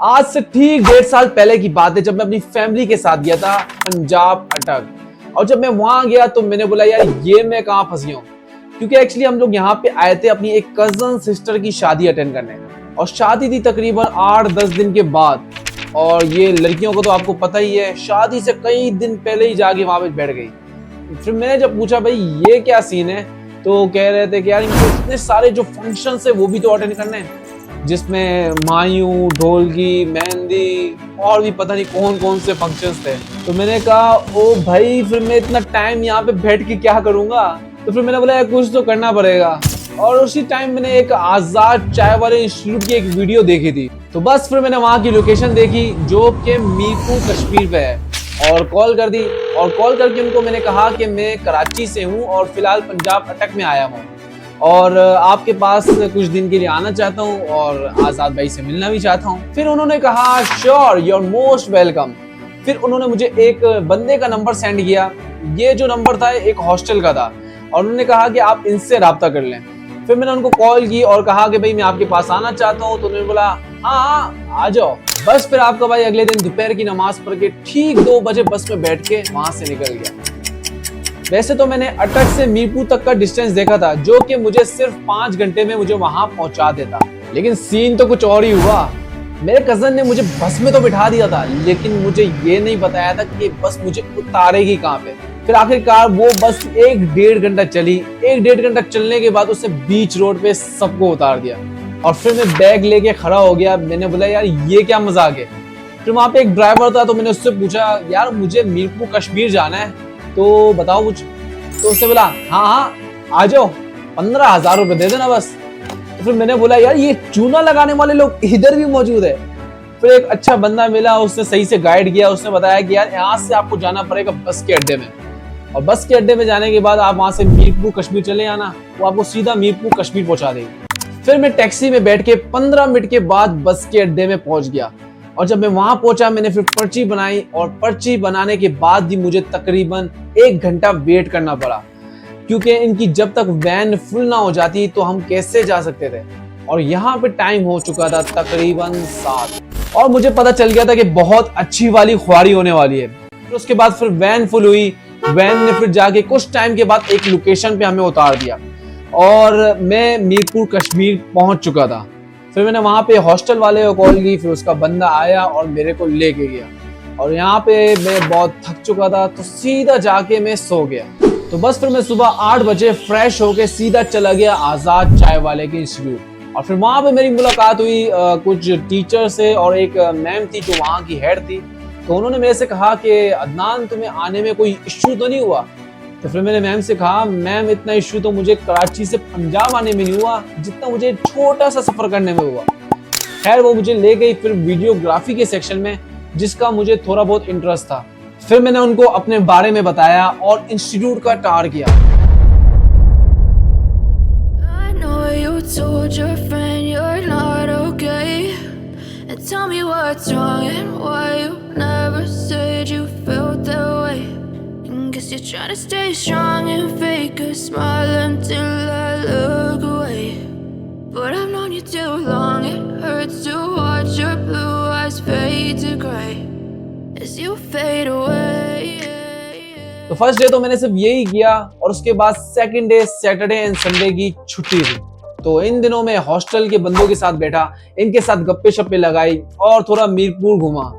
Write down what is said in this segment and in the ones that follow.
आज से ठीक 1.5 साल पहले की बात है, जब मैं अपनी फैमिली के साथ गया था पंजाब अटक। और जब मैं वहां गया तो मैंने बोला यार ये मैं कहाँ फंस गया हूँ, क्योंकि एक्चुअली हम लोग यहाँ पे आए थे अपनी एक कजन सिस्टर की शादी अटेंड करने। और शादी थी तकरीबन 8-10 दिन के बाद। और ये लड़कियों को तो आपको पता ही है, शादी से कई दिन पहले ही जाके वहां पे बैठ गई। फिर मैंने जब पूछा भाई ये क्या सीन है, तो कह रहे थे कि यार इनको इतने सारे जो फंक्शन है वो भी तो अटेंड करने हैं, जिसमें मायूं, ढोलकी, मेहंदी और भी पता नहीं कौन कौन से फंक्शंस थे। तो मैंने कहा ओ भाई फिर मैं इतना टाइम यहाँ पे बैठ के क्या करूंगा। तो फिर मैंने बोला यार कुछ तो करना पड़ेगा। और उसी टाइम मैंने एक आजाद चाय वाले इंस्टीट्यूट की एक वीडियो देखी थी। तो बस फिर मैंने वहां की लोकेशन देखी जो कि मीरपुर कश्मीर पे है, और कॉल कर दी। और कॉल करके उनको मैंने कहा कि मैं कराची से हूँ और फिलहाल पंजाब अटक में आया हूँ और आपके पास कुछ दिन के लिए आना चाहता हूँ और आजाद भाई से मिलना भी चाहता हूँ। फिर उन्होंने कहा sure, you are most welcome. फिर उन्होंने मुझे एक बंदे का नंबर सेंड किया। ये जो नंबर था एक हॉस्टल का था और उन्होंने कहा कि आप इनसे राब्ता कर लें। फिर मैंने उनको कॉल की और कहा कि भाई मैं आपके पास आना चाहता हूँ। तो उन्होंने बोला हाँ आ जाओ। बस फिर आपका भाई अगले दिन दोपहर की नमाज पढ़ के ठीक 2 बजे बस में बैठ के वहां से निकल गया। वैसे तो मैंने अटक से मीरपुर तक का डिस्टेंस देखा था जो कि मुझे सिर्फ 5 घंटे में मुझे वहां पहुंचा देता, लेकिन सीन तो कुछ और ही हुआ। मेरे कजन ने मुझे बस में तो बिठा दिया था, लेकिन मुझे ये नहीं बताया था कि ये बस मुझे उतारेगी कहाँ पे। फिर आखिरकार वो बस 1-1.5 घंटा चली। 1-1.5 घंटा चलने के बाद उसने बीच रोड पे सबको उतार दिया। और फिर मैं बैग लेके खड़ा हो गया। मैंने बोला यार ये क्या मजाक है। फिर वहां पे एक ड्राइवर था, तो मैंने उससे पूछा यार मुझे मीरपुर कश्मीर जाना है, तो बताओ कुछ। तो उसने बोला हाँ आ जाओ, 15,000 रुपए दे देना बस। तो फिर मैंने बोला यार ये चूना लगाने वाले लोग इधर भी मौजूद है। फिर एक अच्छा बंदा मिला, उसने सही से गाइड किया। उसने बताया कि यार यहाँ से आपको जाना पड़ेगा बस के अड्डे में, और बस के अड्डे में जाने के बाद आप वहां से मीरपुर कश्मीर चले आना, वो आपको सीधा मीरपुर कश्मीर पहुंचा देगी। फिर मैं टैक्सी में बैठ के 15 मिनट के बाद बस के अड्डे में पहुंच गया। और जब मैं वहां पहुंचा मैंने फिर पर्ची बनाई, और पर्ची बनाने के बाद भी मुझे तकरीबन 1 घंटा वेट करना पड़ा, क्योंकि इनकी जब तक वैन फुल ना हो जाती तो हम कैसे जा सकते थे। और यहाँ पे टाइम हो चुका था तकरीबन 7, और मुझे पता चल गया था कि बहुत अच्छी वाली ख्वारी होने वाली है। फिर उसके बाद फिर वैन फुल हुई। वैन ने फिर जाके कुछ टाइम के बाद एक लोकेशन पे हमें उतार दिया और मैं मीरपुर कश्मीर पहुंच चुका था। फिर मैंने वहां पे हॉस्टल वाले को कॉल की, फिर उसका बंदा आया और मेरे को लेके गया। और यहाँ पे मैं बहुत थक चुका था तो सीधा जाके मैं सो गया। तो बस फिर मैं सुबह 8 बजे फ्रेश होके सीधा चला गया आजाद चाय वाले के इंस्टीट्यूट। और फिर वहां पे मेरी मुलाकात हुई कुछ टीचर से, और एक मैम थी जो वहां की हेड थी। तो उन्होंने मेरे से कहा कि अदनान तुम्हें आने में कोई इश्यू तो नहीं हुआ। तो फिर मैंने मैम से कहा मैम इतना इश्यू तो मुझे कराची से पंजाब आने में नहीं हुआ जितना मुझे छोटा सा सफर करने में हुआ। खैर वो मुझे ले गई फिर वीडियोग्राफी के सेक्शन में, जिसका मुझे थोड़ा बहुत इंटरेस्ट था। फिर मैंने उनको अपने बारे में बताया और इंस्टीट्यूट का टार किया। Tell me what's wrong and why you never said you felt that way. Guess you're trying to stay strong and fake a smile until I look away. But I've known you too long, it hurts to watch your blue eyes fade to gray as you fade away. तो first day तो मैंने सिर्फ यही किया, और उसके बाद second day Saturday and Sunday की छुट्टी थी। तो इन दिनों में हॉस्टल के बंदों के साथ बैठा, इनके साथ गप्पे शप्पे लगाई और थोड़ा मीरपुर घुमा।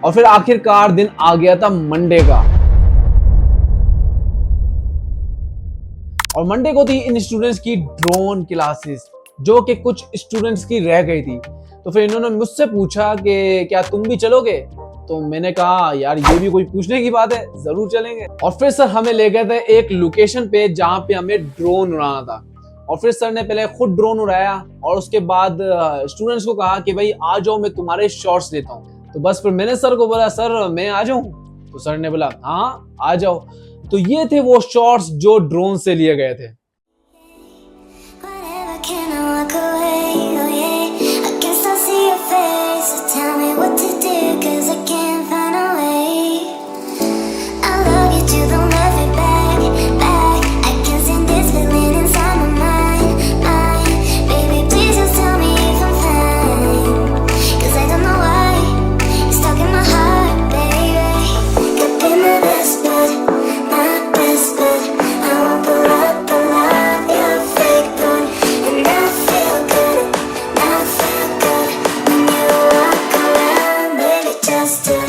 और फिर आखिरकार दिन आ गया था मंडे का। और मंडे को थी इन स्टूडेंट्स की ड्रोन क्लासेस, जो कि कुछ स्टूडेंट्स की रह गई थी। तो फिर इन्होंने मुझसे पूछा कि क्या तुम भी चलोगे। तो मैंने कहा यार ये भी कोई पूछने की बात है, जरूर चलेंगे। और फिर सर हमें ले गए थे एक लोकेशन पे जहाँ पे हमें ड्रोन उड़ाना था। और फिर सर ने पहले खुद ड्रोन उड़ाया और उसके बाद स्टूडेंट्स को कहा कि भाई आ जाओ मैं तुम्हारे शॉट्स लेता हूँ। तो बस फिर मैंने सर को बोला सर मैं आ जाऊं। तो सर ने बोला हाँ आ जाओ। तो ये थे वो शॉट्स जो ड्रोन से लिए गए थे। Whatever, can I walk away? Oh yeah, I can still see your face. So tell me what to do, 'cause I can't find a way. I love you too, don't love me back. I can't stand this feeling inside my mind. Baby, please just tell me if I'm fine, 'cause I don't know why you're stuck in my heart, baby. Could be my best bud, my best bud. I won't pull up, you're fake good, and I feel good when you walk around, baby, just to.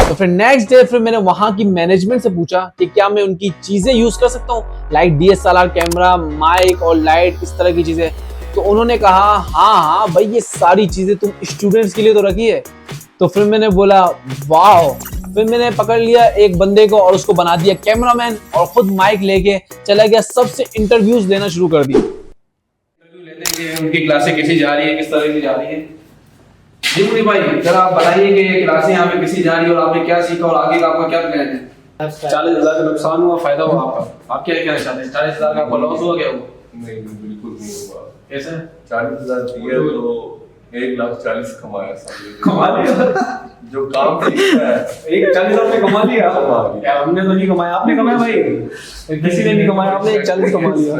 तो फिर next day फिर मैंने वहां की management से पूछा कि क्या मैं उनकी चीजें यूज कर सकता हूँ, लाइक DSLR कैमरा, माइक और लाइट, इस तरह की चीजें। तो उन्होंने कहा हाँ भाई, ये सारी चीजें तुम स्टूडेंट्स के लिए तो रखी है। तो फिर मैंने बोला वाह। फिर मैंने पकड़ लिया एक बंदे को और उसको बना दिया कैमरामैन, और खुद माइक लेके चला गया, सबसे इंटरव्यूज लेना शुरू कर दिया। इंटरव्यू लेते हैं कि उनकी क्लासें कैसी जा रही है, किस तरह की जा रही है। जी मुनी भाई, जरा आप बताइए कि ये क्लासें यहाँ पे कैसी जा रही है और आपने क्या सीखा और आगे का आपका क्या प्लान है। 40,000 का नुकसान हुआ, फायदा हुआ आपका, आप क्या कहना चाहते हैं? 40,000 का आपका लॉस हुआ, क्या हुआ? नहीं बिल्कुल नहीं हुआ। कैसे? 40,000 दिए तो 1,40,000 कमाया सामने। कमा लिया जो काम सीखता है 1,40,000 आपने कमा लिया। कमा लिया। यार हमने तो नहीं कमाया, आपने कमाया भाई, किसी ने नहीं कमाया, आपने 1,40,000 कमा लिया।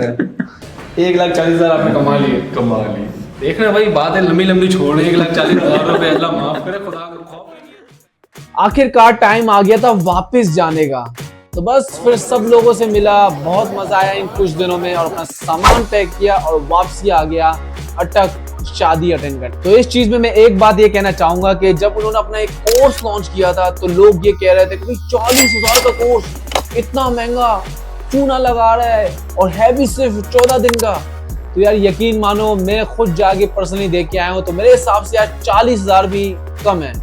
1,40,000 आपने कमा लिए। कमा ली। देखना भाई, बात है लंबी लंबी छोड़, 1,40,000 रुपए, अल्लाह माफ करे, खुदा का खौफ। आखिरकार टाइम आ गया था वापस जाने का। तो बस फिर सब लोगों से मिला, बहुत मजा आया इन कुछ दिनों में, और अपना सामान पैक किया और वापसी आ गया अटक शादी अटेंड कर। तो इस चीज में मैं एक बात ये कहना चाहूंगा कि जब उन्होंने अपना एक कोर्स लॉन्च किया था तो लोग ये कह रहे थे कि 40,000 का कोर्स, इतना महंगा, चूना लगा रहा है, और है भी सिर्फ 14 दिन का। तो यार यकीन मानो, मैं खुद जाके पर्सनली देख के आया हूँ, तो मेरे हिसाब से यार 40,000 भी कम है।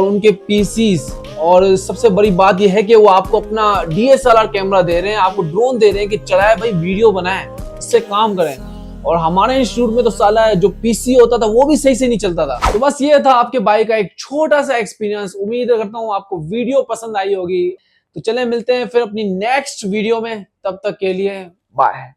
उनके पीसीस, और सबसे बड़ी बात यह है कि वो आपको अपना DSLR कैमरा दे रहे हैं, आपको ड्रोन दे रहे हैं कि चलाए भाई, वीडियो बनाए, इससे काम करें। और हमारे इंस्टीट्यूट में तो साला जो पीसी होता था वो भी सही से नहीं चलता था। तो बस ये था आपके भाई का एक छोटा सा एक्सपीरियंस। उम्मीद करता हूँ आपको वीडियो पसंद आई होगी। तो चले मिलते हैं फिर अपनी नेक्स्ट वीडियो में, तब तक के लिए बाय।